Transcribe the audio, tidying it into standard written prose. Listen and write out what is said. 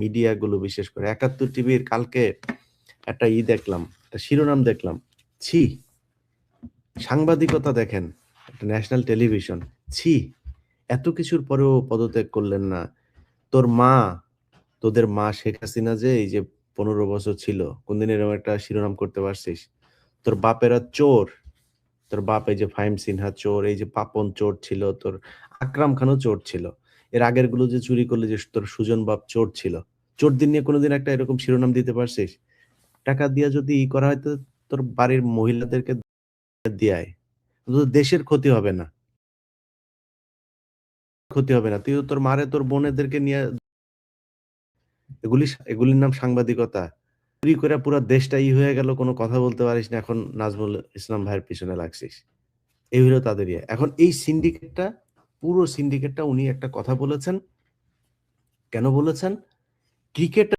মিডিয়াগুলো বিশেষ করে ৭১ টিভির কালকে একটা দেখলাম, একটা শিরোনাম দেখলাম। ছি! সাংবাদিকতা দেখেন, একটা ন্যাশনাল টেলিভিশন। ছি! এত কিছুর পরেও পদত্যাগ করলেন না। তোর মা, তোদের মা শেখ হাসিনা যে এই যে ১৫ বছর ছিল, কোনদিন এরকম একটা শিরোনাম করতে পারছিস? তোর বাপেরা চোর। তোর বাপ এই যে ফাহিম সিনহা চোর, এই যে পাপন চোর ছিল, তোর আকরাম খানও চোর ছিল। এর আগের গুলো যে চুরি করলে যে তোর সুজন বাপ চোর ছিল। চোরদের নিয়ে কোনদিন একটা এরকম শিরোনাম দিতে পারছিস? টাকা দিয়া যদি করা হয় তো তোর বাড়ির মহিলাদেরকে দিয়ে আয়। তোর দেশের ক্ষতি হবে না। ক্ষতি হবে না। তুই তোর মারে তোর বোনেদেরকে নিয়ে এগুলির নাম সাংবাদিকতা। চুরি কইরা পুরা দেশটা হয়ে গেল, কোন কথা বলতে পারিস না। এখন নাজমুল ইসলাম ভাইয়ের পিছনে লাগছিস। এই হলো তাদের ইয়ে। এখন এই সিন্ডিকেটটা, পুরো সিন্ডিকেটটা উনি একটা কথা বলেছেন। কেন বলেছেন? ক্রিকেট